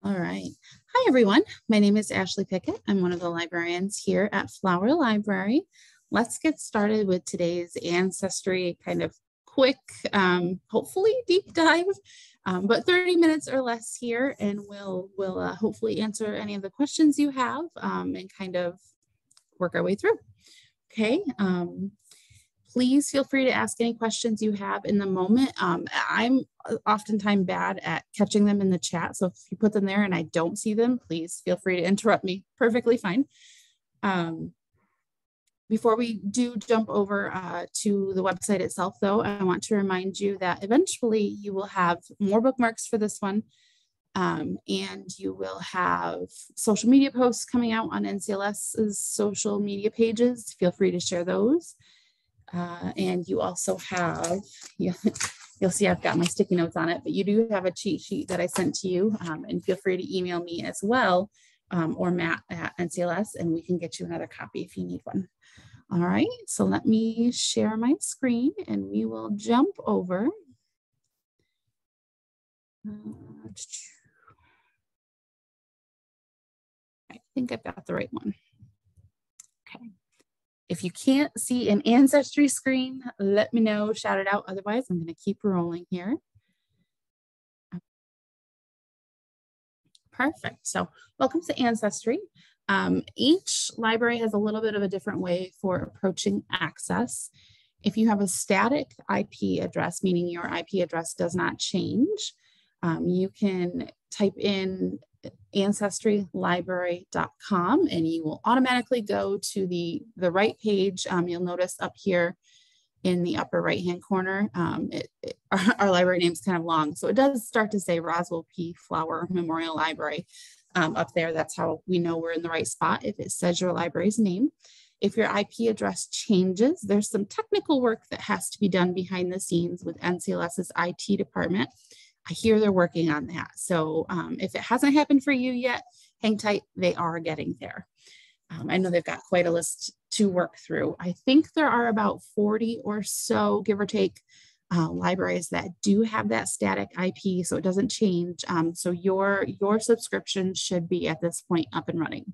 All right. Hi, everyone. My name is Ashley Pickett. I'm one of the librarians here at Flower Library. Let's get started with today's ancestry kind of quick, hopefully deep dive, but 30 minutes or less here, and we'll hopefully answer any of the questions you have and kind of work our way through. Okay. Please feel free to ask any questions you have in the moment. I'm oftentimes bad at catching them in the chat. So if you put them there and I don't see them, please feel free to interrupt me. Perfectly fine. Before we do jump over to the website itself, though, I want to remind you that eventually you will have more bookmarks for this one. And you will have social media posts coming out on NCLS's social media pages. Feel free to share those. And you also have, you'll see I've got my sticky notes on it, but you do have a cheat sheet that I sent to you, and feel free to email me as well, or Matt at NCLS, and we can get you another copy if you need one. All right, so let me share my screen and we will jump over. I think I've got the right one. Okay. If you can't see an ancestry screen, let me know, shout it out. Otherwise, I'm going to keep rolling here. Perfect. So welcome to Ancestry. Each library has a little bit of a different way for approaching access. If you have a static IP address, meaning your IP address does not change, you can type in ancestrylibrary.com and you will automatically go to the right page. You'll notice up here in the upper right hand corner, our library name is kind of long, so it does start to say Roswell P. Flower Memorial Library up there. That's how we know we're in the right spot if it says your library's name. If your IP address changes, there's some technical work that has to be done behind the scenes with NCLS's IT department. I hear they're working on that. So if it hasn't happened for you yet, hang tight, they are getting there. I know they've got quite a list to work through. I think there are about 40 or so, give or take, libraries that do have that static IP, so it doesn't change. So your subscription should be at this point up and running.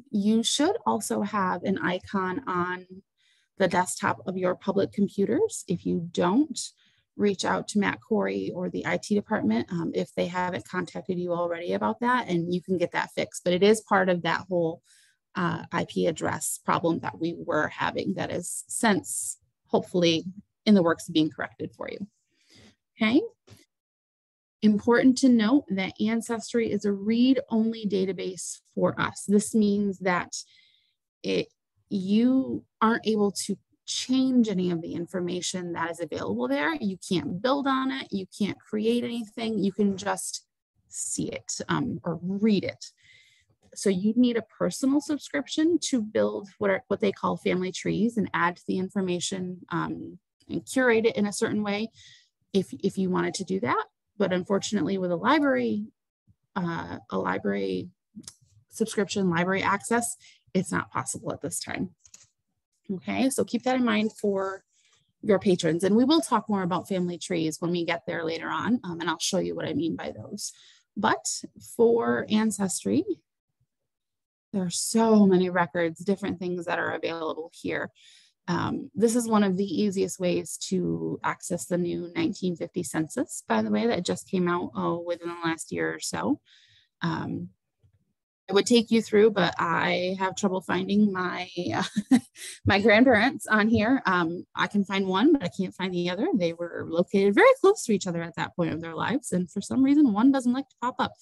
You should also have an icon on the desktop of your public computers. If you don't, reach out to Matt Corey or the IT department if they haven't contacted you already about that, and you can get that fixed. But it is part of that whole IP address problem that we were having that is since hopefully in the works of being corrected for you. Okay. Important to note that Ancestry is a read-only database for us. This means that you aren't able to change any of the information that is available there. You can't build on it. You can't create anything. You can just see it or read it. So you need a personal subscription to build what they call family trees and add the information and curate it in a certain way if you wanted to do that. But unfortunately, with a library subscription, library access, it's not possible at this time. Okay, so keep that in mind for your patrons. And we will talk more about family trees when we get there later on, and I'll show you what I mean by those. But for Ancestry, there are so many records, different things that are available here. This is one of the easiest ways to access the new 1950 census, by the way, that just came out within the last year or so. I would take you through, but I have trouble finding my my grandparents on here. I can find one, but I can't find the other. They were located very close to each other at that point of their lives, and for some reason, one doesn't like to pop up.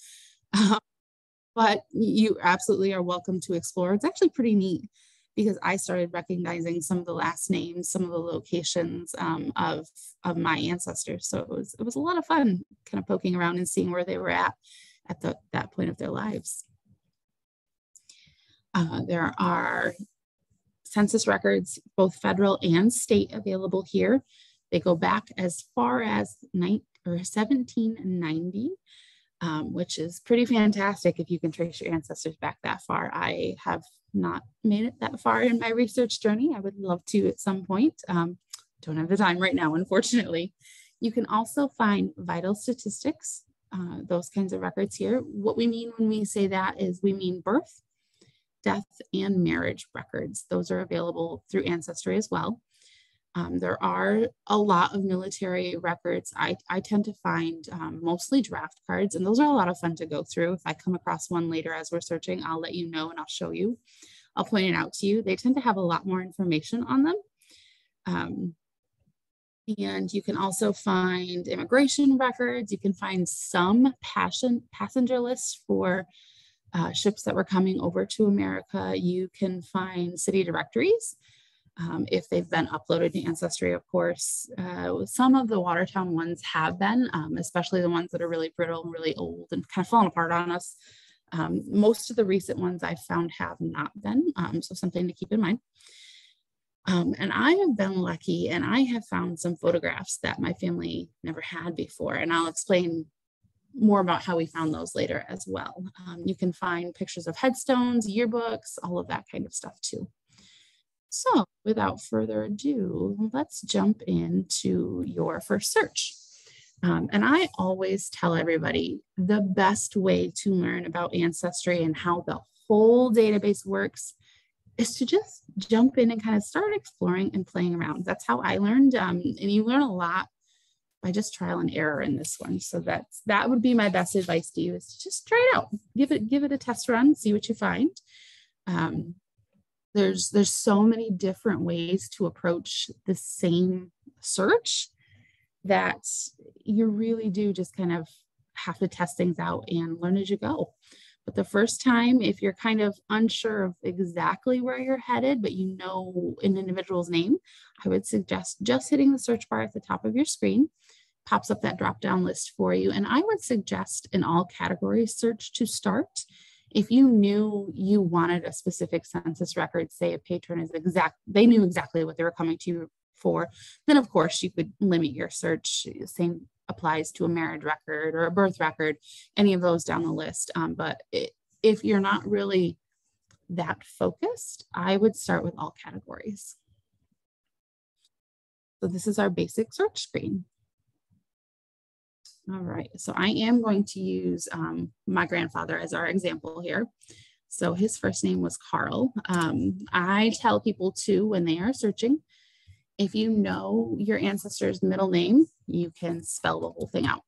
But you absolutely are welcome to explore. It's actually pretty neat because I started recognizing some of the last names, some of the locations of my ancestors. So it was a lot of fun kind of poking around and seeing where they were at that point of their lives. There are census records, both federal and state, available here. They go back as far as 1790, which is pretty fantastic if you can trace your ancestors back that far. I have not made it that far in my research journey. I would love to at some point. Don't have the time right now, unfortunately. You can also find vital statistics those kinds of records here. What we mean when we say that is we mean birth, death, and marriage records. Those are available through Ancestry as well. There are a lot of military records. I tend to find mostly draft cards, and those are a lot of fun to go through. If I come across one later as we're searching, I'll let you know and I'll show you. I'll point it out to you. They tend to have a lot more information on them. And you can also find immigration records. You can find some passenger lists for ships that were coming over to America. You can find city directories if they've been uploaded to Ancestry, of course. Some of the Watertown ones have been, especially the ones that are really brittle and really old and kind of falling apart on us. Most of the recent ones I've found have not been, so something to keep in mind. And I have been lucky and I have found some photographs that my family never had before. And I'll explain more about how we found those later as well. You can find pictures of headstones, yearbooks, all of that kind of stuff too. So without further ado, let's jump into your first search. And I always tell everybody the best way to learn about Ancestry and how the whole database works is to just jump in and kind of start exploring and playing around. That's how I learned. And you learn a lot by just trial and error in this one. So that would be my best advice to you, is to just try it out. Give it a test run, see what you find. There's so many different ways to approach the same search that you really do just kind of have to test things out and learn as you go. But the first time, if you're kind of unsure of exactly where you're headed, but you know an individual's name, I would suggest just hitting the search bar at the top of your screen. Pops up that drop-down list for you. And I would suggest an all categories search to start. If you knew you wanted a specific census record, say a patron is they knew exactly what they were coming to you for, then of course you could limit your search. Same applies to a marriage record or a birth record, any of those down the list. But if you're not really that focused, I would start with all categories. So this is our basic search screen. All right, so I am going to use my grandfather as our example here. So his first name was Carl. I tell people too, when they are searching, if you know your ancestor's middle name, you can spell the whole thing out.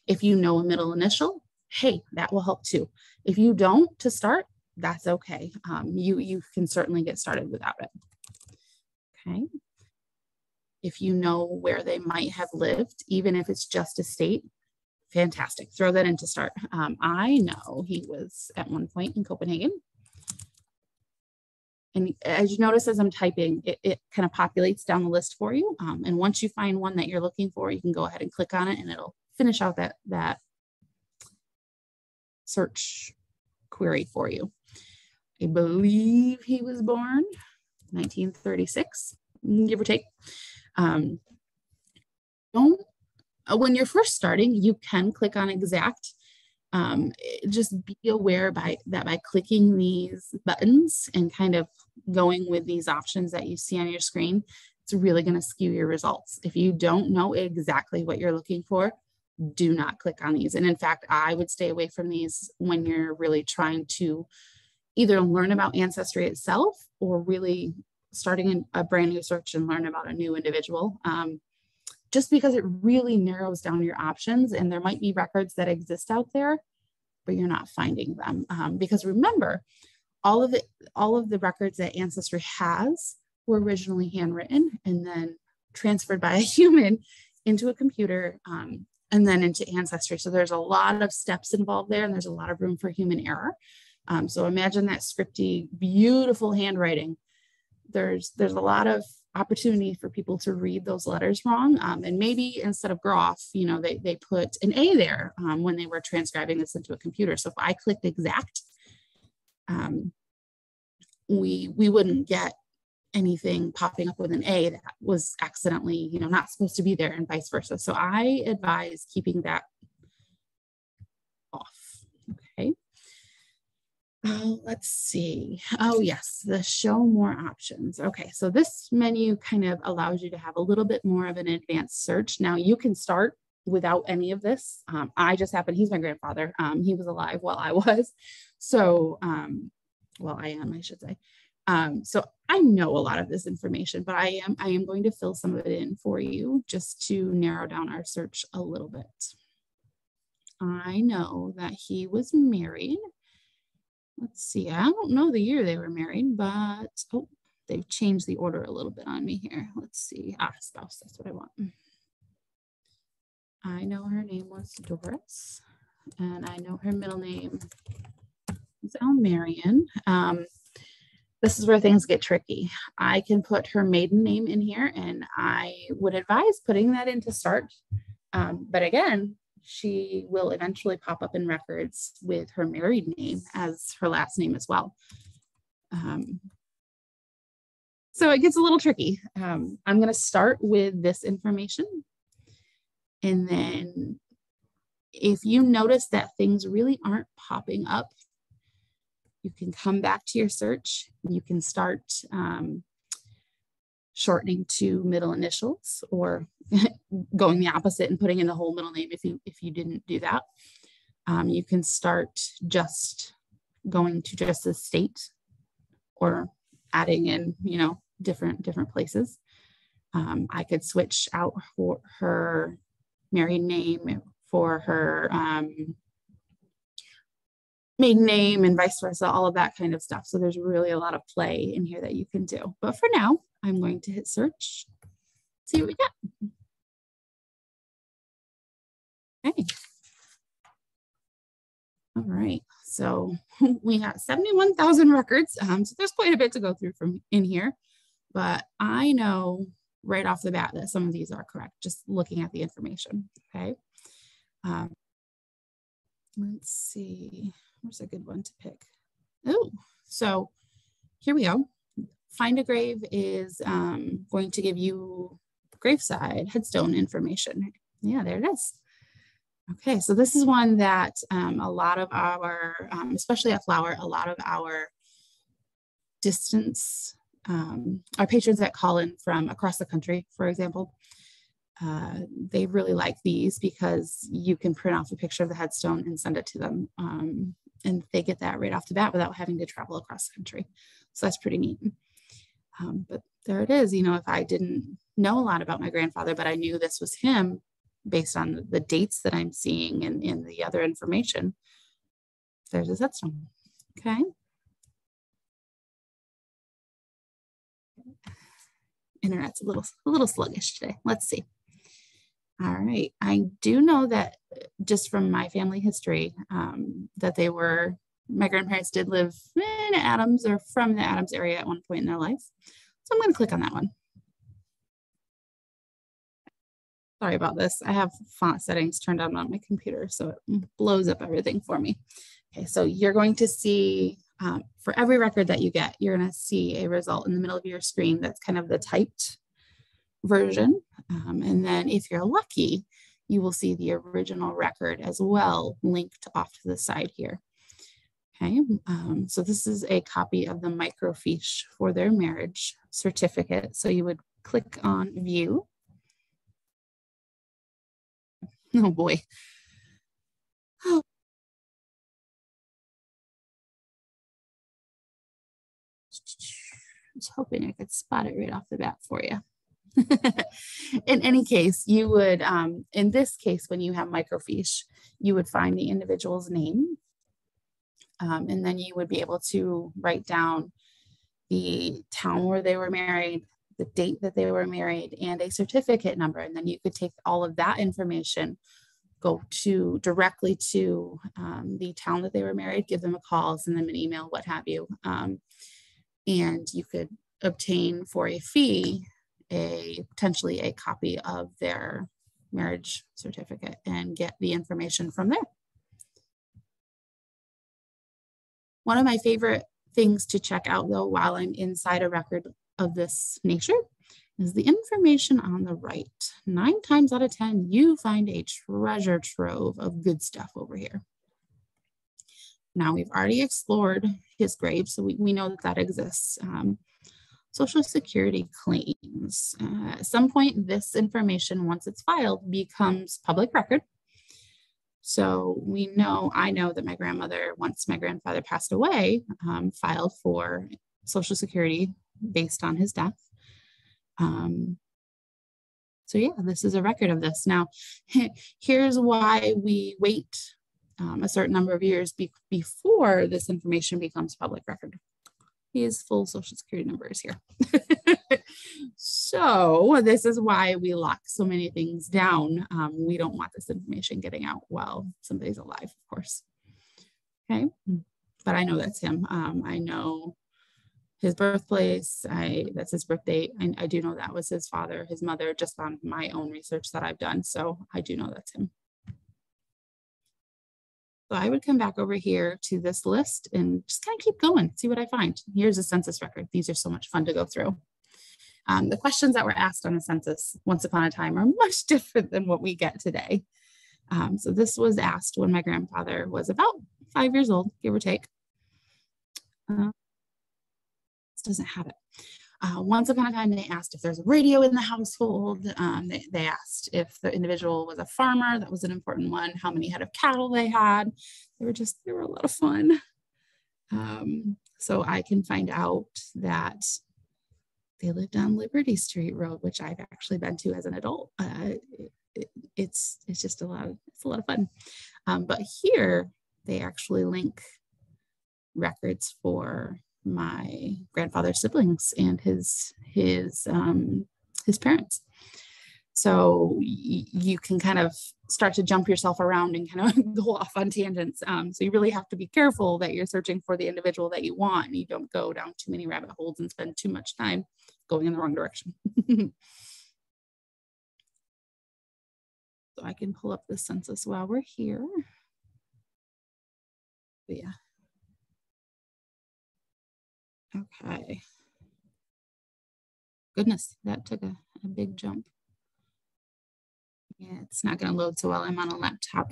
If you know a middle initial, hey, that will help too. If you don't to start, that's okay. You can certainly get started without it. Okay. If you know where they might have lived, even if it's just a state, fantastic. Throw that in to start. I know he was at one point in Copenhagen. And as you notice, as I'm typing, it kind of populates down the list for you. And once you find one that you're looking for, you can go ahead and click on it and it'll finish out that search query for you. I believe he was born 1936, give or take. When you're first starting, you can click on exact. Just be aware that by clicking these buttons and kind of going with these options that you see on your screen, it's really going to skew your results. If you don't know exactly what you're looking for, do not click on these. And in fact, I would stay away from these when you're really trying to either learn about Ancestry itself or really starting a brand new search and learn about a new individual. Just because it really narrows down your options, and there might be records that exist out there, but you're not finding them. Because remember, all of the records that Ancestry has were originally handwritten and then transferred by a human into a computer and then into Ancestry. So there's a lot of steps involved there, and there's a lot of room for human error. So imagine that scripty, beautiful handwriting. There's a lot of opportunity for people to read those letters wrong. And maybe instead of Groff, they put an A there when they were transcribing this into a computer. So if I clicked exact, we wouldn't get anything popping up with an A that was accidentally, not supposed to be there, and vice versa. So I advise keeping that off. Okay. Let's see. Oh, yes, the show more options. Okay, so this menu kind of allows you to have a little bit more of an advanced search. Now you can start without any of this. I just happened, he's my grandfather. He was alive while I was. So, well, I am, I should say. So I know a lot of this information, but I am going to fill some of it in for you just to narrow down our search a little bit. I know that he was married. Let's see, I don't know the year they were married, but, oh, they've changed the order a little bit on me here. Let's see, spouse, that's what I want. I know her name was Doris, and I know her middle name is Marion. This is where things get tricky. I can put her maiden name in here, and I would advise putting that in to start. But again, she will eventually pop up in records with her married name as her last name as well. So it gets a little tricky. I'm going to start with this information. And then if you notice that things really aren't popping up, you can come back to your search. You can start shortening to middle initials, or going the opposite and putting in the whole middle name if you didn't do that. You can start just going to just the state, or adding in, different places. I could switch out for her married name for her maiden name, and vice versa, all of that kind of stuff. So there's really a lot of play in here that you can do. But for now, I'm going to hit search, see what we get. Okay. All right, so we got 71,000 records. So there's quite a bit to go through from in here, but I know right off the bat that some of these are correct, just looking at the information, okay? Let's see, where's a good one to pick? Oh, so here we go. Find a grave is going to give you graveside headstone information. Yeah, there it is. Okay, so this is one that a lot of our, especially at Flower, a lot of our distance, our patrons that call in from across the country, for example, they really like these because you can print off a picture of the headstone and send it to them. And they get that right off the bat without having to travel across the country. So that's pretty neat. But there it is. If I didn't know a lot about my grandfather, but I knew this was him based on the dates that I'm seeing and in the other information, there's his headstone. Okay. Internet's a little sluggish today. Let's see. All right. I do know that just from my family history, that my grandparents did live in Adams, or from the Adams area at one point in their life. So I'm going to click on that one. Sorry about this. I have font settings turned on my computer, so it blows up everything for me. Okay, so you're going to see, for every record that you get, you're going to see a result in the middle of your screen that's kind of the typed version. And then if you're lucky, you will see the original record as well linked off to the side here. Okay, so this is a copy of the microfiche for their marriage certificate. So you would click on view. Oh boy. Oh. I was hoping I could spot it right off the bat for you. In any case, you would, in this case, when you have microfiche, you would find the individual's name. And then you would be able to write down the town where they were married, the date that they were married, and a certificate number. And then you could take all of that information, go directly to the town that they were married, give them a call, send them an email, what have you. And you could obtain for a fee potentially a copy of their marriage certificate and get the information from there. One of my favorite things to check out, though, while I'm inside a record of this nature is the information on the right. 9 times out of 10, you find a treasure trove of good stuff over here. Now, we've already explored his grave, so we know that exists. Social Security claims. At some point, this information, once it's filed, becomes public record. So I know that my grandmother, once my grandfather passed away, filed for Social Security based on his death. So yeah, this is a record of this. Now, here's why we wait a certain number of years before this information becomes public record. His full Social Security number is here. So this is why we lock so many things down. We don't want this information getting out while somebody's alive, of course. Okay, but I know that's him. I know his birthplace, that's his birth date. I do know that was his father, his mother, just on my own research that I've done. So I do know that's him. So I would come back over here to this list and just kind of keep going, see what I find. Here's a census record. These are so much fun to go through. The questions that were asked on the census once upon a time are much different than what we get today. So this was asked when my grandfather was about 5 years old, give or take. This doesn't have it. Once upon a time, they asked if there's a radio in the household. They asked if the individual was a farmer. That was an important one. How many head of cattle they had. They were a lot of fun. So I can find out that they lived on Liberty Street Road, which I've actually been to as an adult. It's just a lot of fun. But here they actually link records for my grandfather's siblings and his parents. So you can kind of start to jump yourself around and kind of go off on tangents. So you really have to be careful that you're searching for the individual that you want and you don't go down too many rabbit holes and spend too much time going in the wrong direction. So I can pull up the census while we're here. But yeah. Okay. Goodness, that took a big jump. Yeah, it's not going to load so well. I'm on a laptop.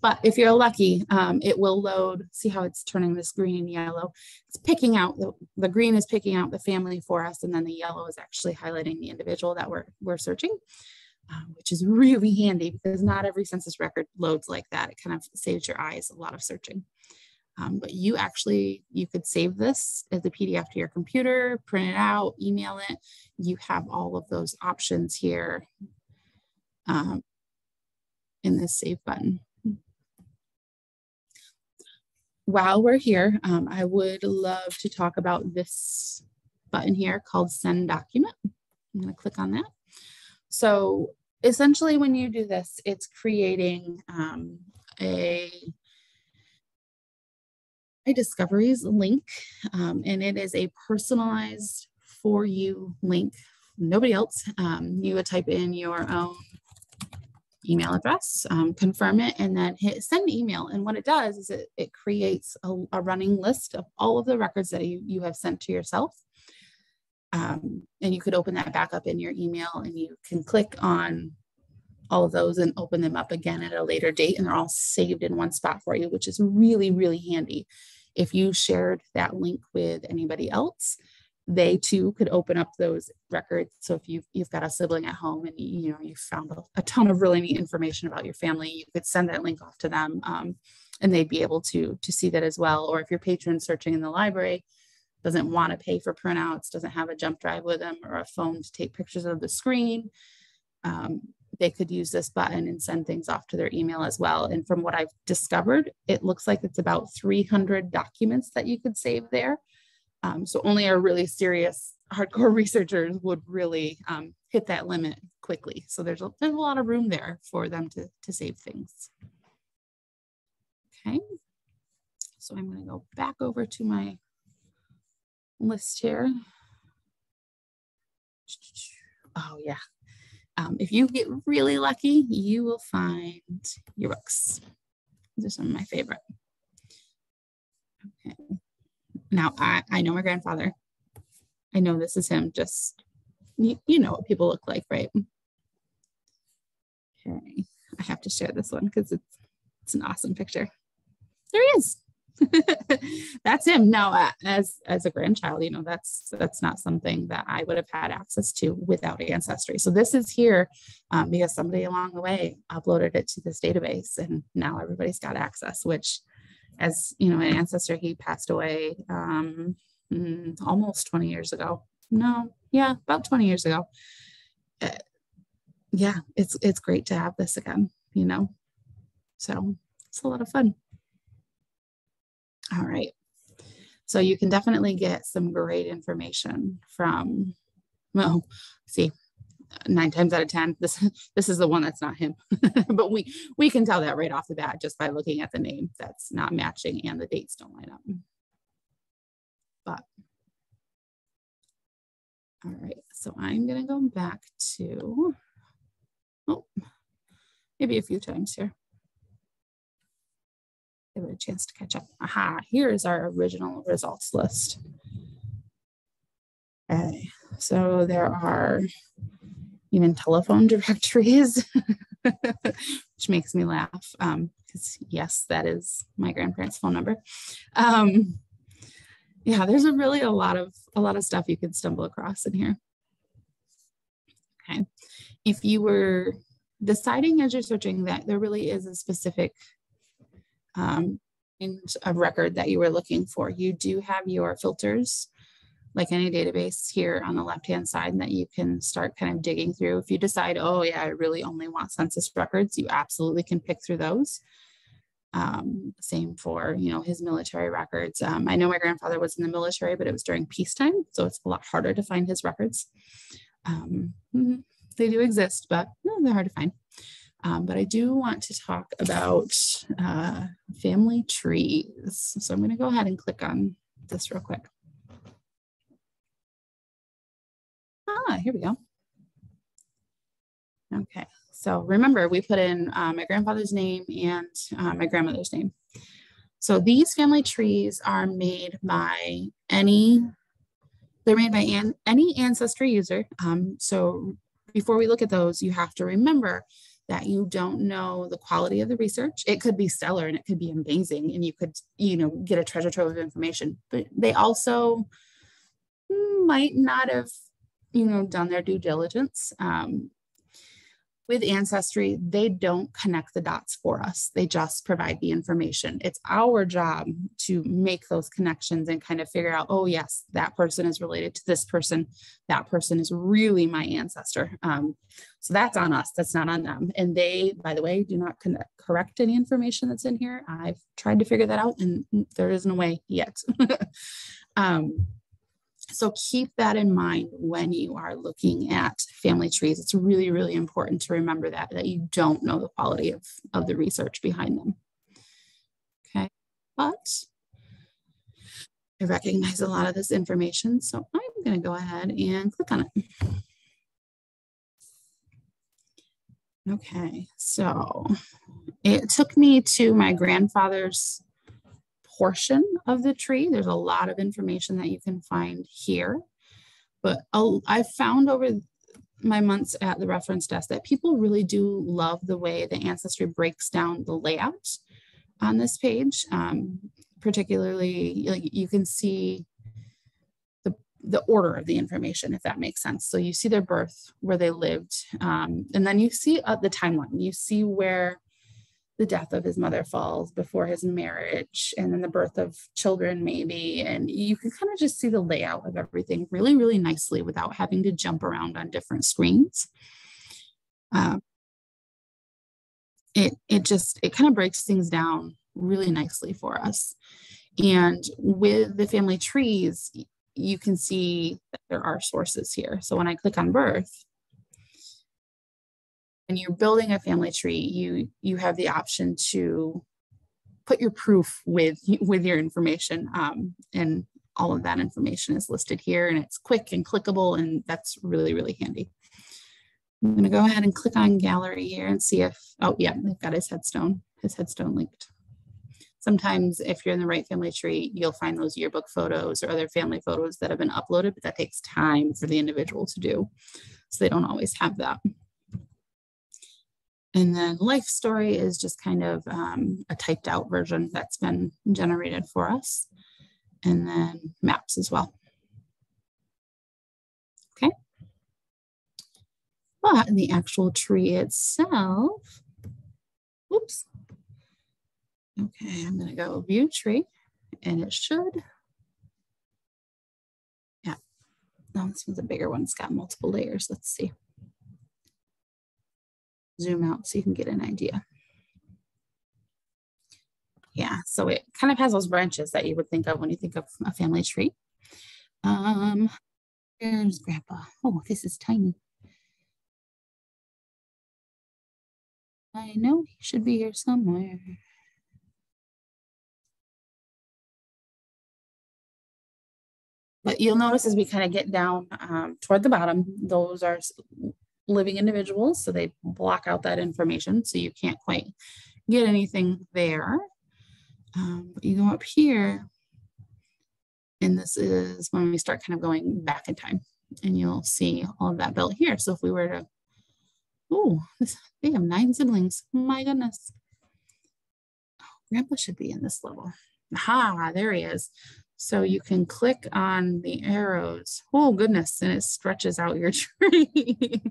But if you're lucky, it will load. See how it's turning this green and yellow? It's picking out, the green is picking out the family for us, and then the yellow is actually highlighting the individual that we're searching, which is really handy because not every census record loads like that. It kind of saves your eyes a lot of searching. But you could save this as a PDF to your computer, print it out, email it. You have all of those options here in this save button. While we're here, I would love to talk about this button here called Send Document. I'm going to click on that. So essentially when you do this, it's creating a discoveries link, and it is a personalized for you link. Nobody else. You would type in your own email address, confirm it, and then hit send email. And what it does is it creates a running list of all of the records that you have sent to yourself. And you could open that back up in your email, and you can click on all of those and open them up again at a later date, and they're all saved in one spot for you, which is really, really handy. If you shared that link with anybody else, they too could open up those records. So if you've got a sibling at home and you found a ton of really neat information about your family, you could send that link off to them, and they'd be able to see that as well. Or if your patron searching in the library doesn't want to pay for printouts, doesn't have a jump drive with them or a phone to take pictures of the screen, they could use this button and send things off to their email as well. And from what I've discovered, it looks like it's about 300 documents that you could save there. So only our really serious hardcore researchers would really hit that limit quickly. So there's a lot of room there for them to save things. Okay, so I'm going to go back over to my list here. Oh yeah. If you get really lucky, you will find your books. These are some of my favorite. Okay. Now, I know my grandfather. I know this is him. Just, you know what people look like, right? Okay. I have to share this one because it's an awesome picture. There he is. That's him. Now, as a grandchild, that's not something that I would have had access to without Ancestry. So this is here because somebody along the way uploaded it to this database, and now everybody's got access. Which, as you know, an ancestor, he passed away almost 20 years ago. No, yeah, about 20 years ago. Yeah, it's great to have this again. So it's a lot of fun. All right. So you can definitely get some great information from, well, see, 9 times out of 10, this is the one that's not him. But we can tell that right off the bat just by looking at the name that's not matching and the dates don't line up. But all right, so I'm gonna go back to, maybe a few times here. Give it a chance to catch up. Aha, here's our original results list. Okay, so there are even telephone directories, which makes me laugh because yes, that is my grandparents' phone number. Yeah, there's really a lot of stuff you can stumble across in here. Okay, if you were deciding as you're searching that there really is a specific a record that you were looking for, you do have your filters like any database here on the left hand side that you can start kind of digging through. If you decide, oh yeah, I really only want census records, you absolutely can pick through those. Same for his military records. I know my grandfather was in the military, but it was during peacetime, so it's a lot harder to find his records. They do exist, but they're hard to find. But I do want to talk about family trees. So I'm going to go ahead and click on this real quick. Here we go. Okay, so remember we put in my grandfather's name and my grandmother's name. So these family trees are made by any Ancestry user. So before we look at those, you have to remember that you don't know the quality of the research. It could be stellar and it could be amazing and you could, get a treasure trove of information, but they also might not have, done their due diligence. With Ancestry, they don't connect the dots for us. They just provide the information. It's our job to make those connections and kind of figure out, oh yes, that person is related to this person. That person is really my ancestor. So that's on us. That's not on them. And they, by the way, do not correct any information that's in here. I've tried to figure that out and there isn't a way yet. So keep that in mind when you are looking at family trees. It's really, really important to remember that you don't know the quality of the research behind them. Okay, but I recognize a lot of this information, so I'm going to go ahead and click on it. Okay, so it took me to my grandfather's portion of the tree. There's a lot of information that you can find here, but I've found over my months at the reference desk that people really do love the way the Ancestry breaks down the layout on this page. Particularly, like you can see the order of the information, if that makes sense. So you see their birth, where they lived, and then you see the timeline. You see where the death of his mother falls before his marriage, and then the birth of children maybe. And you can kind of just see the layout of everything really, really nicely without having to jump around on different screens. It kind of breaks things down really nicely for us. And with the family trees, you can see that there are sources here. So when I click on birth, and you're building a family tree, you have the option to put your proof with your information, and all of that information is listed here, and it's quick and clickable, and that's really, really handy. I'm going to go ahead and click on gallery here and see if, oh yeah, they've got his headstone linked. Sometimes if you're in the right family tree, you'll find those yearbook photos or other family photos that have been uploaded, but that takes time for the individual to do. So they don't always have that. And then life story is just kind of a typed out version that's been generated for us. And then maps as well. Okay. But in the actual tree itself, oops. Okay, I'm gonna go view tree and it should, yeah. No, this one's a bigger one. It's got multiple layers. Let's see. Zoom out so you can get an idea. Yeah, so it kind of has those branches that you would think of when you think of a family tree. There's Grandpa. Oh, this is tiny. I know he should be here somewhere. But you'll notice as we kind of get down toward the bottom, those are living individuals. So they block out that information. So you can't quite get anything there. But you go up here, and this is when we start kind of going back in time, and you'll see all of that built here. So if we were to, oh, they have 9 siblings. My goodness. Oh, Grandpa should be in this level. Aha, there he is. So you can click on the arrows. Oh, goodness, and it stretches out your tree.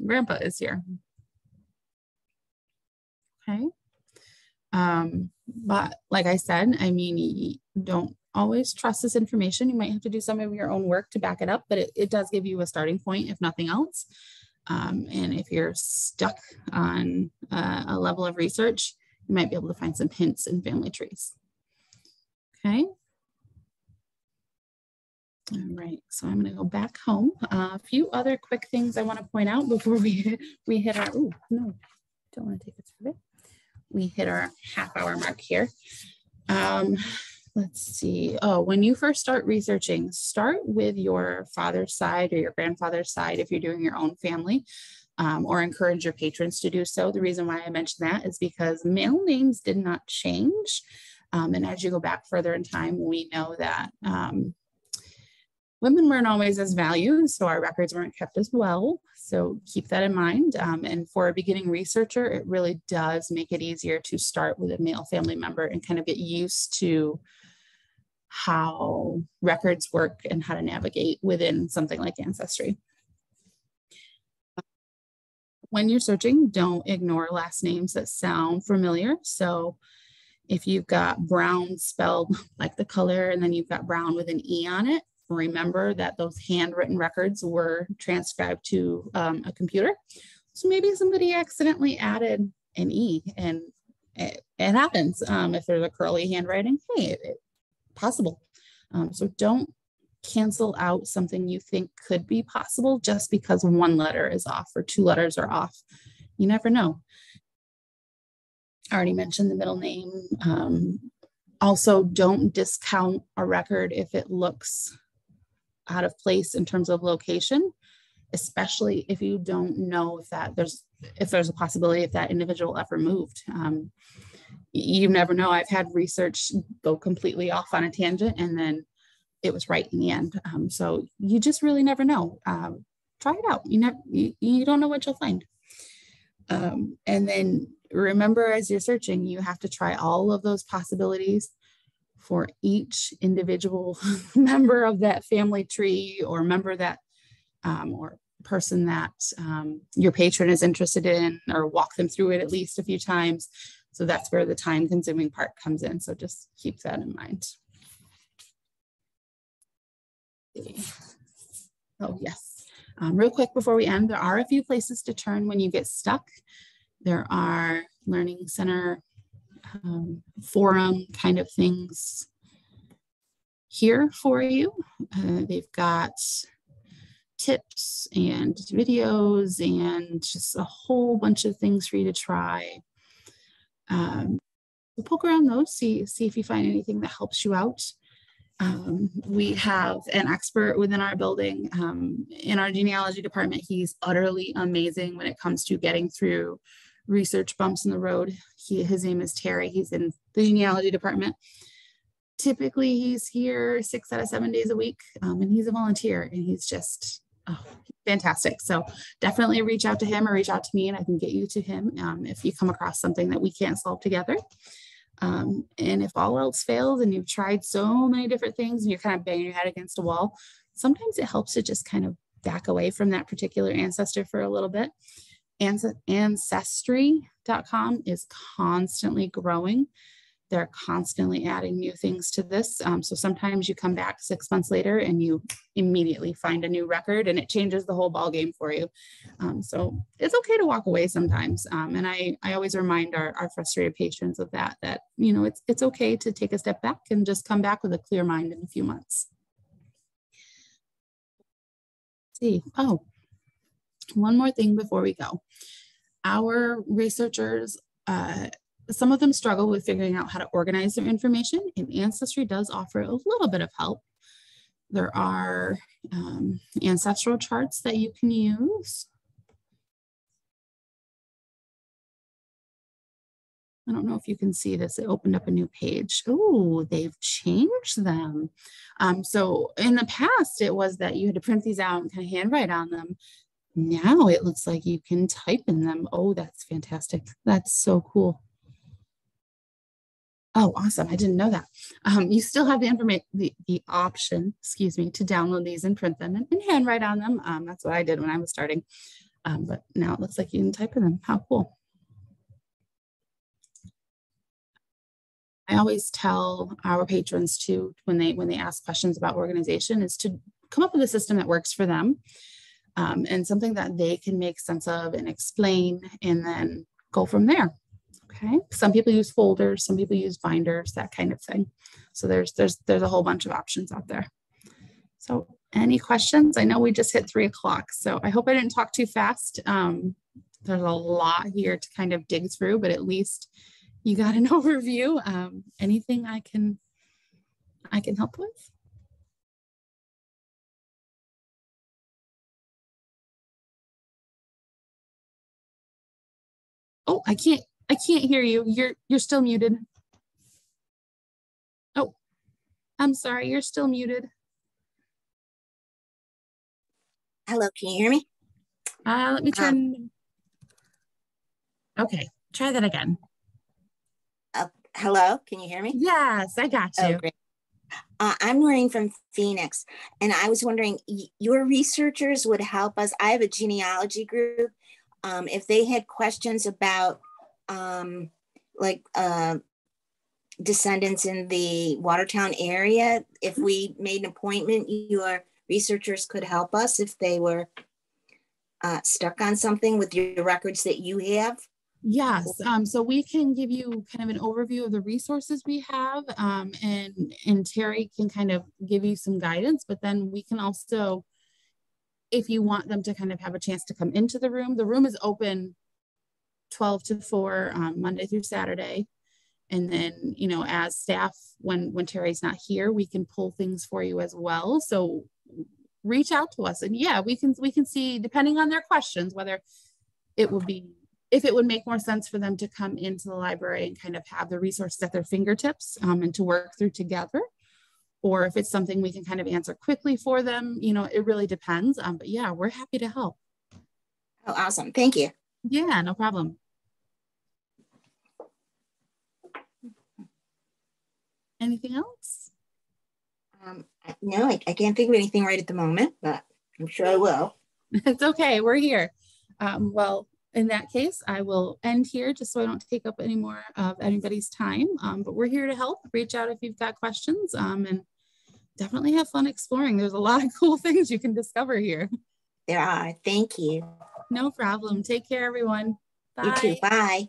Grandpa is here. Okay. But like I said, I mean, you don't always trust this information. You might have to do some of your own work to back it up, but it does give you a starting point, if nothing else. And if you're stuck on a level of research, you might be able to find some hints in family trees. Okay. All right, so I'm going to go back home. A few other quick things I want to point out before we hit our, oh, no, don't want to take a survey. We hit our half-hour mark here. Let's see. Oh, when you first start researching, start with your father's side or your grandfather's side if you're doing your own family, or encourage your patrons to do so. The reason why I mentioned that is because male names did not change. And as you go back further in time, we know that women weren't always as valued, so our records weren't kept as well. So keep that in mind. And for a beginning researcher, it really does make it easier to start with a male family member and kind of get used to how records work and how to navigate within something like Ancestry. When you're searching, don't ignore last names that sound familiar. So if you've got Brown spelled like the color, and then you've got Brown with an E on it, remember that those handwritten records were transcribed to a computer. So maybe somebody accidentally added an E, and it happens. If there's a curly handwriting, hey, possible. So don't cancel out something you think could be possible just because one letter is off or 2 letters are off. You never know. I already mentioned the middle name. Also, don't discount a record if it looks out of place in terms of location, especially if you don't know if there's a possibility if that individual ever moved. You never know. I've had research go completely off on a tangent and then it was right in the end. So you just really never know. Try it out. You don't know what you'll find. And then remember, as you're searching, you have to try all of those possibilities for each individual member of that family tree or member that or person that your patron is interested in, or walk them through it at least a few times. So that's where the time consuming part comes in. So just keep that in mind. Oh, yes. Real quick before we end, there are a few places to turn when you get stuck. There are Learning Center forum kind of things here for you. They've got tips and videos and just a whole bunch of things for you to try. Poke around those, see if you find anything that helps you out. We have an expert within our building in our genealogy department. He's utterly amazing when it comes to getting through research bumps in the road. His name is Terry. He's in the genealogy department. Typically, he's here 6 out of 7 days a week, and he's a volunteer, and he's just Oh, fantastic. So definitely reach out to him or reach out to me and I can get you to him if you come across something that we can't solve together. And if all else fails and you've tried so many different things and you're kind of banging your head against a wall, sometimes it helps to just kind of back away from that particular ancestor for a little bit. Ancestry.com is constantly growing. They're constantly adding new things to this. So sometimes you come back 6 months later and you immediately find a new record and it changes the whole ball game for you. So it's okay to walk away sometimes. And I always remind our frustrated patients of that, you know, it's okay to take a step back and just come back with a clear mind in a few months. Let's see. Oh, one more thing before we go. Our researchers, some of them struggle with figuring out how to organize their information, and Ancestry does offer a little bit of help. There are ancestral charts that you can use. I don't know if you can see this. It opened up a new page. Oh, they've changed them. So in the past, it was that you had to print these out and kind of handwrite on them. Now it looks like you can type in them. Oh, that's fantastic. That's so cool. Oh, awesome. I didn't know that. You still have the information, the option, excuse me, to download these and print them and handwrite on them. That's what I did when I was starting. But now it looks like you can type in them. How cool. I always tell our patrons to, when they ask questions about organization, is to come up with a system that works for them and something that they can make sense of and explain and then go from there. Okay. Some people use folders, some people use binders, that kind of thing. So there's a whole bunch of options out there. So any questions? I know we just hit 3 o'clock, so I hope I didn't talk too fast. There's a lot here to kind of dig through, but at least you got an overview. Anything I can help with? Oh, I can't hear you. You're still muted. Oh, I'm sorry, you're still muted. Hello, can you hear me? Let me turn. Okay, try that again. Hello, can you hear me? Yes, I got you. Oh, great. I'm Noreen from Phoenix, and I was wondering, your researchers would help us. I have a genealogy group. If they had questions about descendants in the Watertown area, if we made an appointment, your researchers could help us if they were stuck on something with your records that you have. Yes, so we can give you kind of an overview of the resources we have, and Terry can kind of give you some guidance, but then we can also, if you want them to kind of have a chance to come into the room is open 12 to 4 Monday through Saturday. And then, you know, as staff, when Terry's not here, we can pull things for you as well. So reach out to us, and yeah, we can see, depending on their questions, whether it would be, if it would make more sense for them to come into the library and kind of have the resources at their fingertips and to work through together, or if it's something we can kind of answer quickly for them. You know, it really depends. But yeah, we're happy to help. Oh, awesome. Thank you. Yeah, no problem. Anything else? No, I can't think of anything right at the moment, but I'm sure I will. It's okay. We're here. Well, in that case, I will end here just so I don't take up any more of anybody's time. But we're here to help. Reach out if you've got questions, and definitely have fun exploring. There's a lot of cool things you can discover here. There are. Thank you. No problem. Take care, everyone. Bye. You too. Bye.